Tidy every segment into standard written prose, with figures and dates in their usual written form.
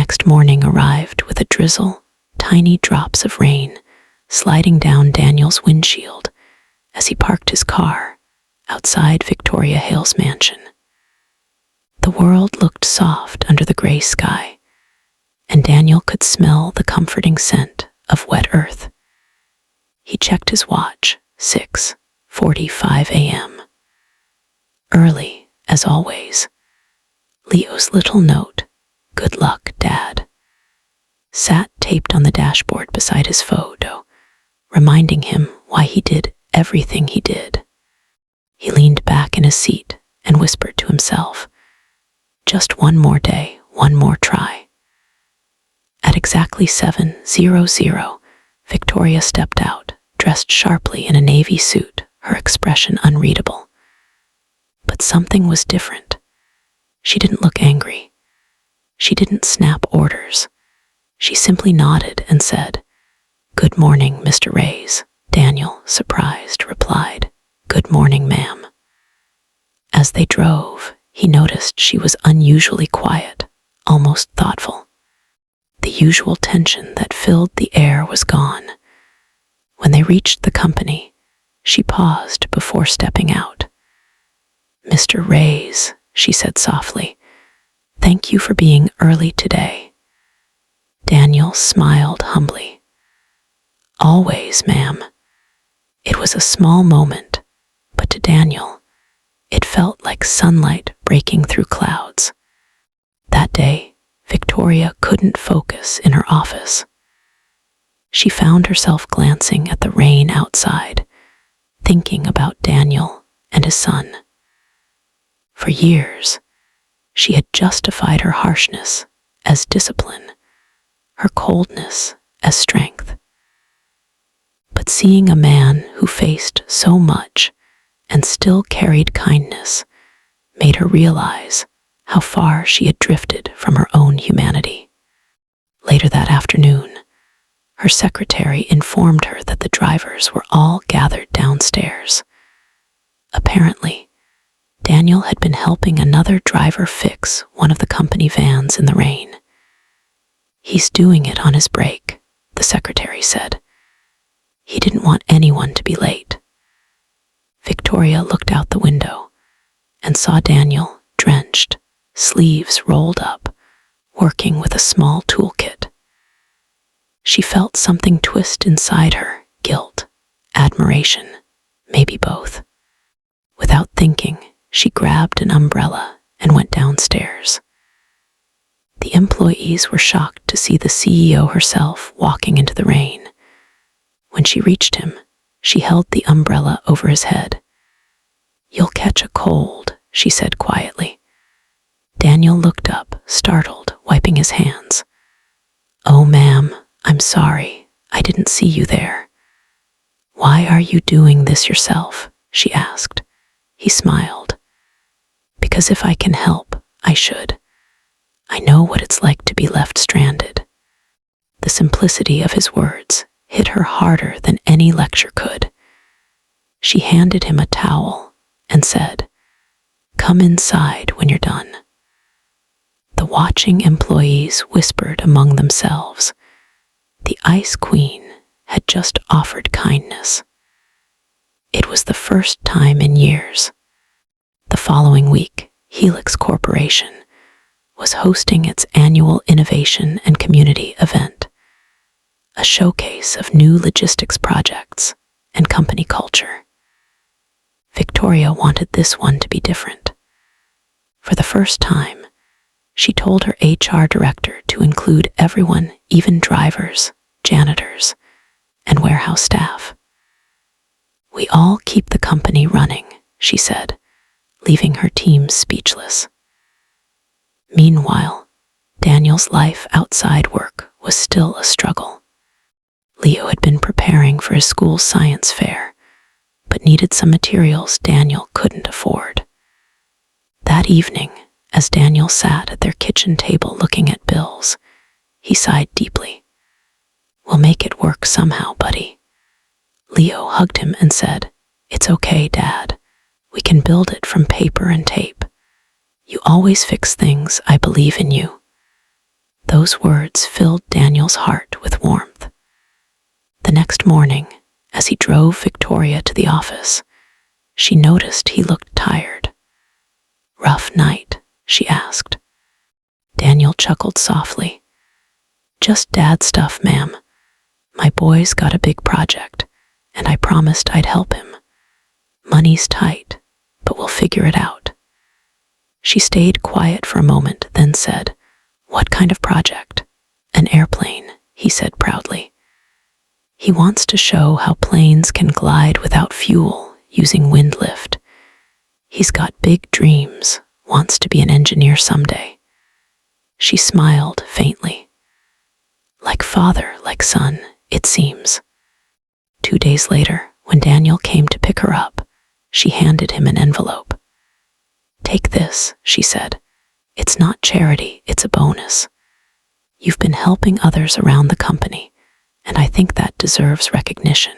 next morning arrived with a drizzle, tiny drops of rain sliding down Daniel's windshield as he parked his car outside Victoria Hale's mansion. The world looked soft under the gray sky, and Daniel could smell the comforting scent of wet earth. He checked his watch, 6:45 a.m. Early, as always. Leo's little note, "Good luck, Dad," sat taped on the dashboard beside his photo, reminding him why he did everything he did. He leaned back in his seat and whispered to himself, "Just one more day, one more try." At exactly 7:00, Victoria stepped out, dressed sharply in a navy suit, her expression unreadable. But something was different. She didn't look angry. She didn't snap orders. She simply nodded and said, "Good morning, Mr. Reyes." Daniel, surprised, replied, "Good morning, ma'am." As they drove, he noticed she was unusually quiet, almost thoughtful. The usual tension that filled the air was gone. When they reached the company, she paused before stepping out. "Mr. Reyes," she said softly, "thank you for being early today." Daniel smiled humbly. "Always, ma'am." It was a small moment, but to Daniel, it felt like sunlight breaking through clouds. That day, Victoria couldn't focus in her office. She found herself glancing at the rain outside, thinking about Daniel and his son. For years, she had justified her harshness as discipline, her coldness as strength. But seeing a man who faced so much and still carried kindness made her realize how far she had drifted from her own humanity. Later that afternoon, her secretary informed her that the drivers were all gathered downstairs. Apparently, Daniel had been helping another driver fix one of the company vans in the rain. "He's doing it on his break," the secretary said. "He didn't want anyone to be late." Victoria looked out the window and saw Daniel, drenched, sleeves rolled up, working with a small toolkit. She felt something twist inside her, guilt, admiration, maybe both. Without thinking, she grabbed an umbrella and went downstairs. The employees were shocked to see the CEO herself walking into the rain. When she reached him, she held the umbrella over his head. "You'll catch a cold," she said quietly. Daniel looked up, startled, wiping his hands. "Oh, ma'am, I'm sorry. I didn't see you there." "Why are you doing this yourself?" she asked. He smiled. "Because if I can help, I should. I know what it's like to be left stranded." The simplicity of his words hit her harder than any lecture could. She handed him a towel and said, "Come inside when you're done." The watching employees whispered among themselves. The Ice Queen had just offered kindness. It was the first time in years. The following week, Helix Corporation was hosting its annual Innovation and Community event, a showcase of new logistics projects and company culture. Victoria wanted this one to be different. For the first time, she told her HR director to include everyone, even drivers, janitors, and warehouse staff. "We all keep the company running," she said, leaving her team speechless. Meanwhile, Daniel's life outside work was still a struggle. Leo had been preparing for his school's science fair, but needed some materials Daniel couldn't afford. That evening, as Daniel sat at their kitchen table looking at bills, he sighed deeply. "We'll make it work somehow, buddy." Leo hugged him and said, "It's okay, Dad. We can build it from paper and tape. You always fix things. I believe in you." Those words filled Daniel's heart with warmth. The next morning, as he drove Victoria to the office, she noticed he looked tired. "Rough night?" she asked. Daniel chuckled softly. "Just dad stuff, ma'am. My boy's got a big project, and I promised I'd help him. Money's tight, but we'll figure it out." She stayed quiet for a moment, then said, "What kind of project?" "An airplane," he said proudly. "He wants to show how planes can glide without fuel using wind lift. He's got big dreams, wants to be an engineer someday." She smiled faintly. Like father, like son, it seems. 2 days later, when Daniel came to pick her up, she handed him an envelope. "Take this," she said. "It's not charity, it's a bonus. You've been helping others around the company, and I think that deserves recognition."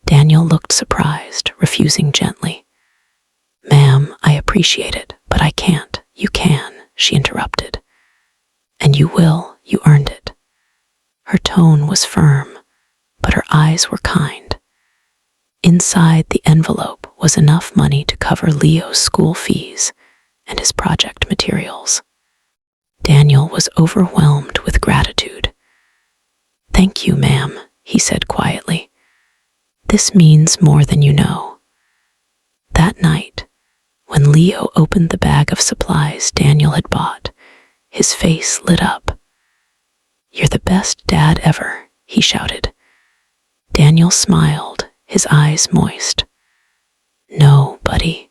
Daniel looked surprised, refusing gently. "Ma'am, I appreciate it, but I can't." "You can," she interrupted. "And you will, you earned it." Her tone was firm, but her eyes were kind. Inside the envelope was enough money to cover Leo's school fees and his project materials. Daniel was overwhelmed with gratitude. "Thank you, ma'am," he said quietly. "This means more than you know." That night, when Leo opened the bag of supplies Daniel had bought, his face lit up. "You're the best dad ever," he shouted. Daniel smiled, his eyes moist. "No, buddy.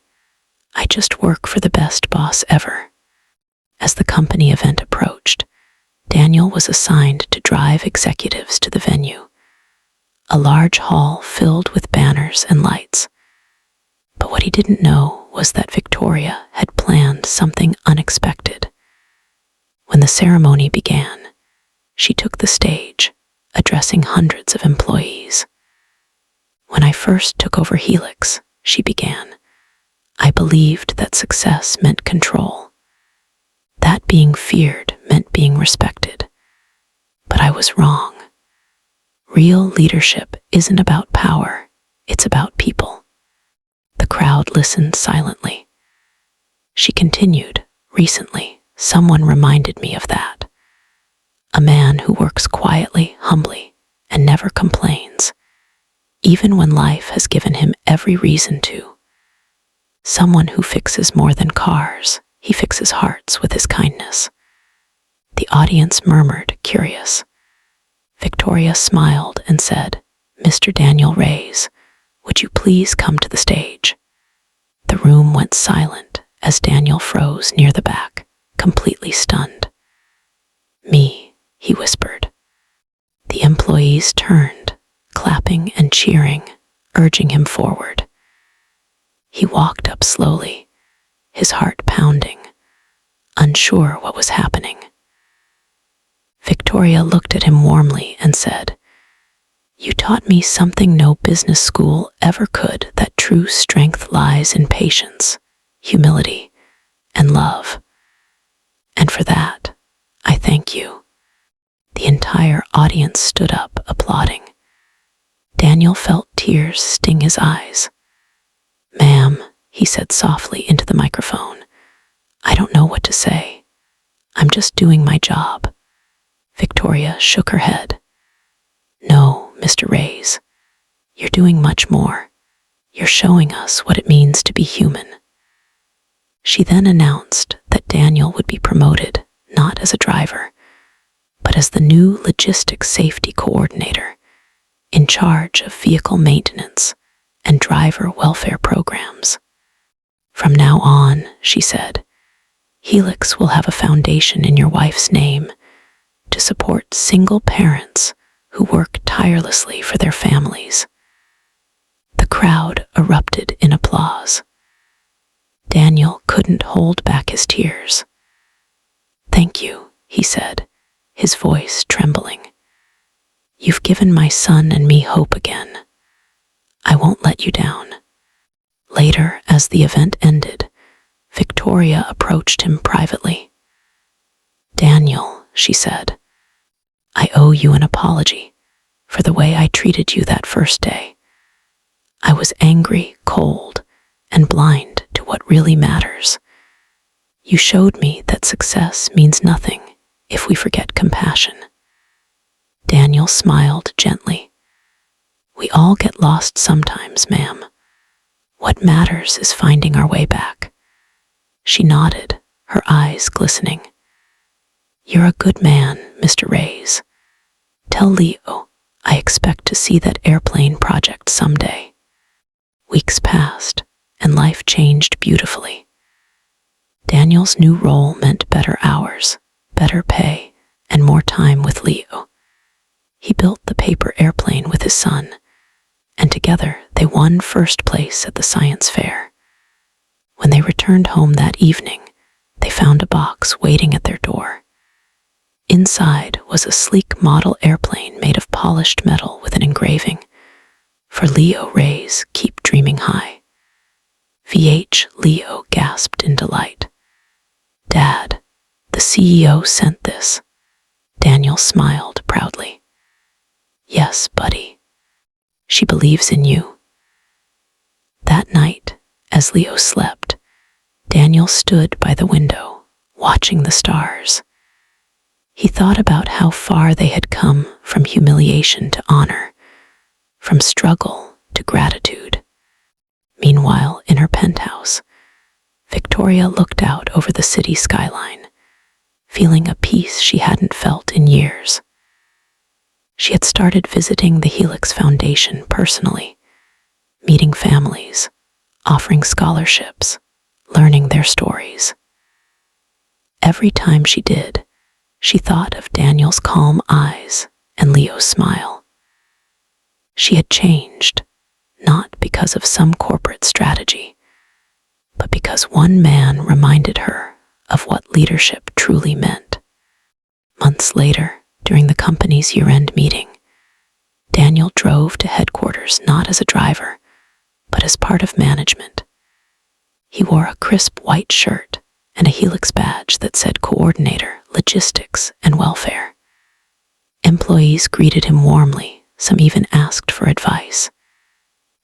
I just work for the best boss ever." As the company event approached, Daniel was assigned to drive executives to the venue, a large hall filled with banners and lights. But what he didn't know was that Victoria had planned something unexpected. When the ceremony began, she took the stage, addressing hundreds of employees. "When I first took over Helix," she began, "I believed that success meant control. That being feared meant being respected. But I was wrong. Real leadership isn't about power, it's about people." The crowd listened silently. She continued, "Recently, someone reminded me of that. A man who works quietly, humbly, and never complains, even when life has given him every reason to. Someone who fixes more than cars, he fixes hearts with his kindness." The audience murmured, curious. Victoria smiled and said, "Mr. Daniel Reyes, would you please come to the stage?" The room went silent as Daniel froze near the back, completely stunned. "Me," he whispered. The employees turned, clapping and cheering, urging him forward. He walked up slowly, his heart pounding, unsure what was happening. Victoria looked at him warmly and said, "You taught me something no business school ever could, that true strength lies in patience, humility, and love. And for that, I thank you." The entire audience stood up, applauding. Daniel felt tears sting his eyes. "Ma'am," he said softly into the microphone, "I don't know what to say. I'm just doing my job." Victoria shook her head. "No, Mr. Reyes, you're doing much more. You're showing us what it means to be human." She then announced that Daniel would be promoted, not as a driver, but as the new logistics safety coordinator, in charge of vehicle maintenance and driver welfare programs. "From now on," she said, "Helix will have a foundation in your wife's name to support single parents who work tirelessly for their families." The crowd erupted in applause. Daniel couldn't hold back his tears. "Thank you," he said, his voice trembling. "You've given my son and me hope again. I won't let you down." Later, as the event ended, Victoria approached him privately. "Daniel," she said. I owe you an apology for the way I treated you that first day. I was angry, cold, and blind to what really matters. You showed me that success means nothing if we forget compassion. Daniel smiled gently. We all get lost sometimes, ma'am. What matters is finding our way back. She nodded, her eyes glistening. You're a good man, Mr. Reyes. Tell Leo I expect to see that airplane project someday. Weeks passed, and life changed beautifully. Daniel's new role meant better hours, better pay, and more time with Leo. He built the paper airplane with his son, and together they won first place at the science fair. When they returned home that evening, they found a box waiting at their door. Inside was a sleek model airplane made of polished metal with an engraving, "For Leo Reyes, keep dreaming high." VH Leo gasped in delight. Dad, the CEO sent this. Daniel smiled proudly. Yes, buddy. She believes in you. That night, as Leo slept, Daniel stood by the window, watching the stars. He thought about how far they had come from humiliation to honor, from struggle to gratitude. Meanwhile, in her penthouse, Victoria looked out over the city skyline, feeling a peace she hadn't felt in years. She had started visiting the Helix Foundation personally, meeting families, offering scholarships, learning their stories. Every time she did, she thought of Daniel's calm eyes and Leo's smile. She had changed, not because of some corporate strategy, but because one man reminded her of what leadership truly meant. Months later, during the company's year-end meeting, Daniel drove to headquarters not as a driver, but as part of management. He wore a crisp white shirt and a Helix badge that said Coordinator, Logistics, and Welfare. Employees greeted him warmly, some even asked for advice.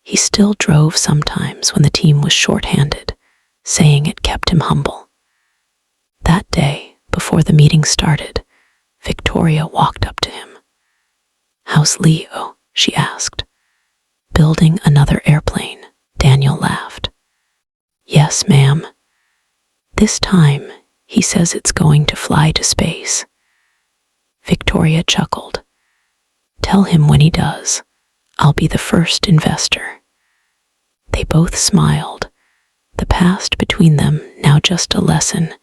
He still drove sometimes when the team was short-handed, saying it kept him humble. That day, before the meeting started, Victoria walked up to him. How's Leo? She asked. Building another airplane, Daniel laughed. Yes, ma'am. This time, he says it's going to fly to space. Victoria chuckled. Tell him when he does. I'll be the first investor. They both smiled, the past between them now just a lesson,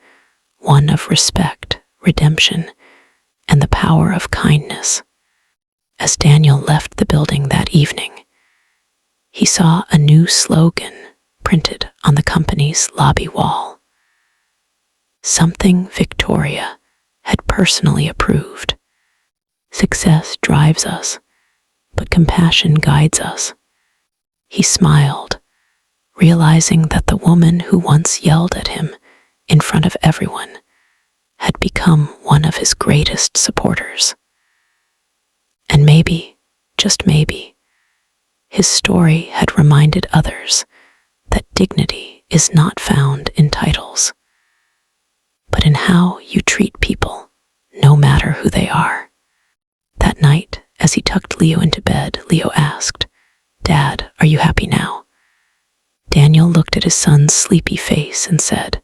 one of respect, redemption, and the power of kindness. As Daniel left the building that evening, he saw a new slogan printed on the company's lobby wall. Something Victoria had personally approved. Success drives us, but compassion guides us. He smiled, realizing that the woman who once yelled at him in front of everyone had become one of his greatest supporters. And maybe, just maybe, his story had reminded others that dignity is not found in titles, but in how you treat people, no matter who they are. That night, as he tucked Leo into bed, Leo asked, Dad, are you happy now? Daniel looked at his son's sleepy face and said,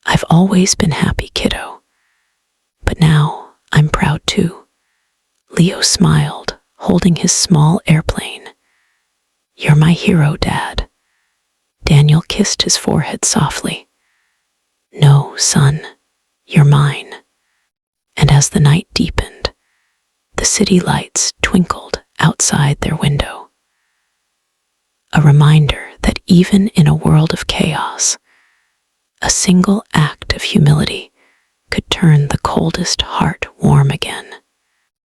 I've always been happy, kiddo. But now I'm proud too. Leo smiled, holding his small airplane. You're my hero, Dad. Daniel kissed his forehead softly. No, son, you're mine. And as the night deepened, the city lights twinkled outside their window. A reminder that even in a world of chaos, a single act of humility could turn the coldest heart warm again.